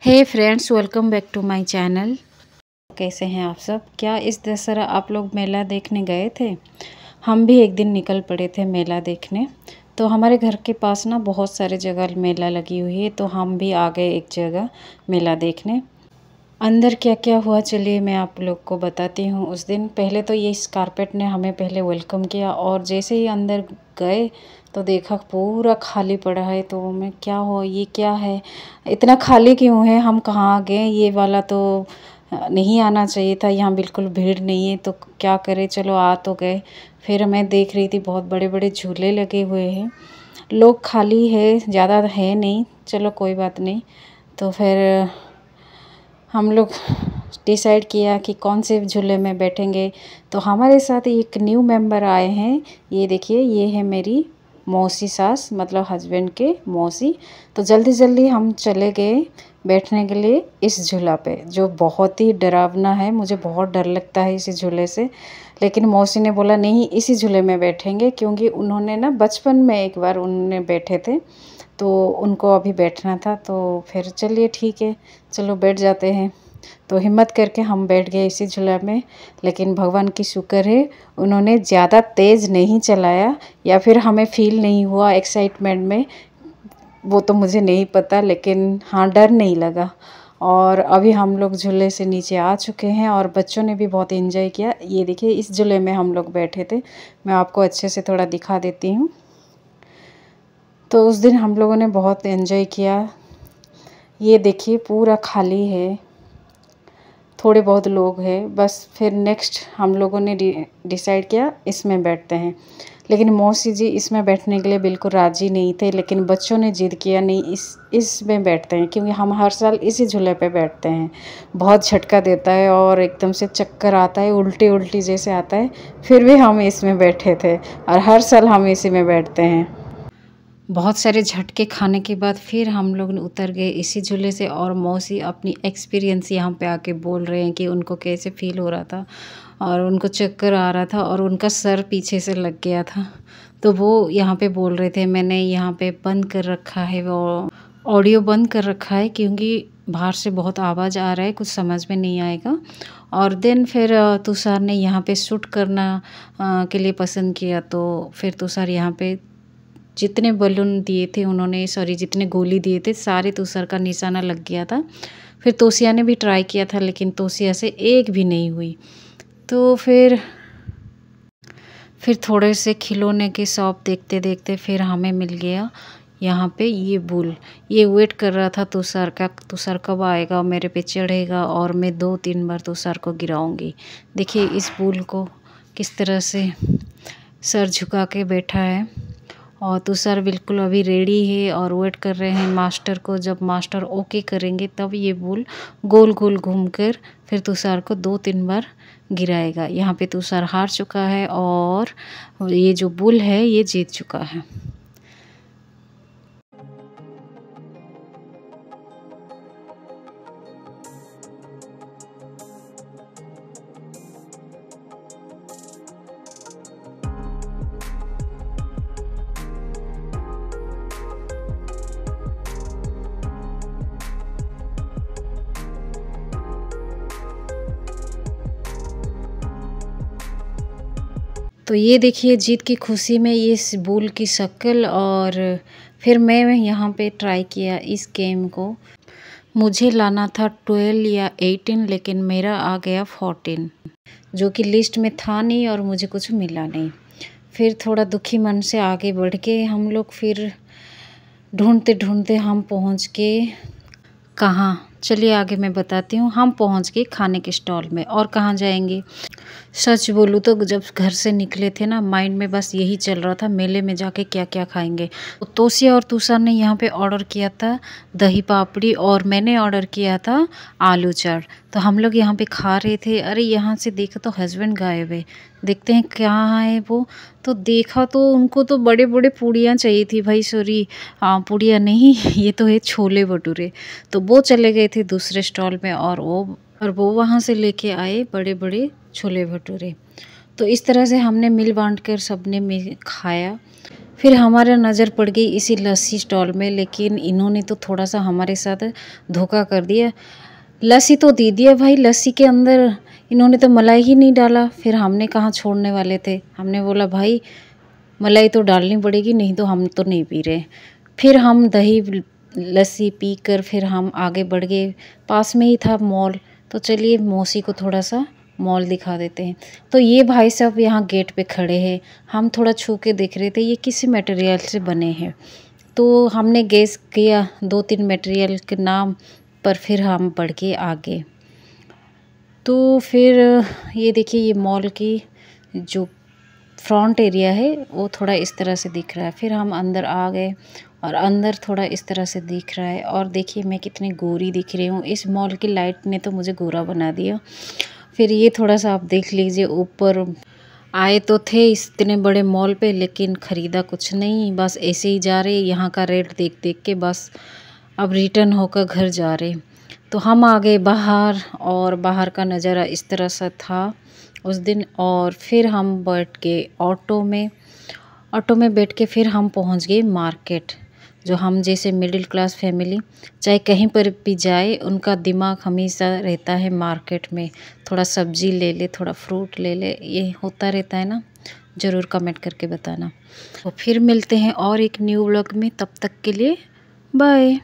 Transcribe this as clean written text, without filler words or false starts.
Hey friends, welcome back to my channel. कैसे हैं आप सब? क्या इस दशहरा आप लोग मेला देखने गए थे? हम भी एक दिन निकल पड़े थे मेला देखने। तो हमारे घर के पास ना बहुत सारे जगह मेला लगी हुई है, तो हम भी आ गए एक जगह मेला देखने। अंदर क्या क्या हुआ चलिए मैं आप लोग को बताती हूँ। उस दिन पहले तो ये इस कारपेट ने हमें पहले वेलकम किया, और जैसे ही अंदर गए तो देखा पूरा खाली पड़ा है। तो मैं क्या हो, ये क्या है, इतना खाली क्यों है, हम कहाँ आ गए, ये वाला तो नहीं आना चाहिए था, यहाँ बिल्कुल भीड़ नहीं है। तो क्या करें, चलो आ तो गए। फिर मैं देख रही थी बहुत बड़े बड़े झूले लगे हुए हैं, लोग खाली है, ज़्यादा है नहीं, चलो कोई बात नहीं। तो फिर हम लोग डिसाइड किया कि कौन से झूले में बैठेंगे। तो हमारे साथ एक न्यू मेंबर आए हैं, ये देखिए, ये है मेरी मौसी सास, मतलब हस्बैंड के मौसी। तो जल्दी जल्दी हम चले गए बैठने के लिए इस झूला पे, जो बहुत ही डरावना है, मुझे बहुत डर लगता है इसी झूले से। लेकिन मौसी ने बोला नहीं, इसी झूले में बैठेंगे, क्योंकि उन्होंने ना बचपन में एक बार उन्होंने बैठे थे, तो उनको अभी बैठना था। तो फिर चलिए ठीक है, चलो बैठ जाते हैं। तो हिम्मत करके हम बैठ गए इसी झूला में। लेकिन भगवान की शुक्र है, उन्होंने ज़्यादा तेज़ नहीं चलाया, या फिर हमें फील नहीं हुआ एक्साइटमेंट में, वो तो मुझे नहीं पता। लेकिन हाँ, डर नहीं लगा। और अभी हम लोग झूले से नीचे आ चुके हैं, और बच्चों ने भी बहुत एंजॉय किया। ये देखिए, इस झूले में हम लोग बैठे थे, मैं आपको अच्छे से थोड़ा दिखा देती हूँ। तो उस दिन हम लोगों ने बहुत एंजॉय किया। ये देखिए पूरा खाली है, थोड़े बहुत लोग हैं बस। फिर नेक्स्ट हम लोगों ने डिसाइड किया इसमें बैठते हैं। लेकिन मौसी जी इसमें बैठने के लिए बिल्कुल राज़ी नहीं थे, लेकिन बच्चों ने जिद किया नहीं, इसमें बैठते हैं, क्योंकि हम हर साल इसी झूले पे बैठते हैं। बहुत झटका देता है और एकदम से चक्कर आता है, उल्टी उल्टी जैसे आता है। फिर भी हम इसमें बैठे थे, और हर साल हम इसी में बैठते हैं। बहुत सारे झटके खाने के बाद फिर हम लोग उतर गए इसी झूले से। और मौसी अपनी एक्सपीरियंस यहाँ पे आके बोल रहे हैं कि उनको कैसे फील हो रहा था, और उनको चक्कर आ रहा था, और उनका सर पीछे से लग गया था। तो वो यहाँ पे बोल रहे थे, मैंने यहाँ पे बंद कर रखा है, वो ऑडियो बंद कर रखा है, क्योंकि बाहर से बहुत आवाज़ आ रहा है, कुछ समझ में नहीं आएगा। और देन फिर तुषार ने यहाँ पे शूट करना के लिए पसंद किया। तो फिर तुषार यहाँ पे जितने बलून दिए थे उन्होंने, सॉरी जितने गोली दिए थे, सारे तुषार का निशाना लग गया था। फिर तोसिया ने भी ट्राई किया था, लेकिन तोसिया से एक भी नहीं हुई। तो फिर थोड़े से खिलौने के शॉप देखते देखते फिर हमें मिल गया यहाँ पे ये बुल। ये वेट कर रहा था तुषार का, तुषार कब आएगा, मेरे पे चढ़ेगा और मैं 2-3 बार तुषार को गिराऊंगी। देखिए इस बुल को किस तरह से सर झुका के बैठा है। और तुषार बिल्कुल अभी रेडी है और वेट कर रहे हैं मास्टर को। जब मास्टर ओके करेंगे तब ये बुल गोल गोल घूमकर फिर तुषार को 2-3 बार गिराएगा। यहाँ पे तुषार हार चुका है, और ये जो बुल है ये जीत चुका है। तो ये देखिए जीत की खुशी में ये इस बुल की शक्ल। और फिर मैं यहाँ पे ट्राई किया इस गेम को। मुझे लाना था 12 या 18, लेकिन मेरा आ गया 14, जो कि लिस्ट में था नहीं और मुझे कुछ मिला नहीं। फिर थोड़ा दुखी मन से आगे बढ़ के हम लोग फिर ढूंढते ढूंढते हम पहुँच के कहाँ, चलिए आगे मैं बताती हूँ। हम पहुँच गए खाने के स्टॉल में, और कहाँ जाएंगे। सच बोलूँ तो जब घर से निकले थे ना, माइंड में बस यही चल रहा था, मेले में जाके क्या क्या खाएंगे। तो तोसिया और तुषार ने यहाँ पे ऑर्डर किया था दही पापड़ी, और मैंने ऑर्डर किया था आलू चाट। तो हम लोग यहाँ पे खा रहे थे। अरे यहाँ से देखा तो हस्बैंड गायब है, देखते हैं कहाँ है वो। तो देखा तो उनको तो बड़े बड़े पूड़ियाँ चाहिए थी भाई, सॉरी पूड़ियाँ नहीं ये तो है छोले भटूरे। तो वो चले गए थे दूसरे स्टॉल में, और वो वहाँ से लेके आए बड़े बड़े छोले भटूरे। तो इस तरह से हमने मिल बांट कर सबने खाया। फिर हमारा नज़र पड़ गई इसी लस्सी स्टॉल में, लेकिन इन्होंने तो थोड़ा सा हमारे साथ धोखा कर दिया। लस्सी तो दे दिया भाई, लस्सी के अंदर इन्होंने तो मलाई ही नहीं डाला। फिर हमने कहाँ छोड़ने वाले थे, हमने बोला भाई मलाई तो डालनी पड़ेगी, नहीं तो हम तो नहीं पी रहे। फिर हम दही लस्सी पी कर फिर हम आगे बढ़ गए। पास में ही था मॉल, तो चलिए मौसी को थोड़ा सा मॉल दिखा देते हैं। तो ये भाई साहब यहाँ गेट पे खड़े हैं, हम थोड़ा छू के देख रहे थे ये किसी मटेरियल से बने हैं। तो हमने गेस किया 2-3 मटेरियल के नाम पर, फिर हम बढ़ के आगे। तो फिर ये देखिए ये मॉल की जो फ्रंट एरिया है वो थोड़ा इस तरह से दिख रहा है। फिर हम अंदर आ गए और अंदर थोड़ा इस तरह से दिख रहा है। और देखिए मैं कितनी गोरी दिख रही हूँ, इस मॉल की लाइट ने तो मुझे गोरा बना दिया। फिर ये थोड़ा सा आप देख लीजिए, ऊपर आए तो थे इतने बड़े मॉल पे, लेकिन ख़रीदा कुछ नहीं, बस ऐसे ही जा रहे यहाँ का रेट देख देख के, बस अब रिटर्न होकर घर जा रहे। तो हम आ गए बाहर और बाहर का नज़ारा इस तरह सा था उस दिन। और फिर हम बैठ गए ऑटो में बैठ के फिर हम पहुंच गए मार्केट। जो हम जैसे मिडिल क्लास फैमिली चाहे कहीं पर भी जाए, उनका दिमाग हमेशा रहता है मार्केट में, थोड़ा सब्जी ले ले, थोड़ा फ्रूट ले ले, ये होता रहता है ना। ज़रूर कमेंट करके बताना। तो फिर मिलते हैं और एक न्यू व्लॉग में, तब तक के लिए बाय।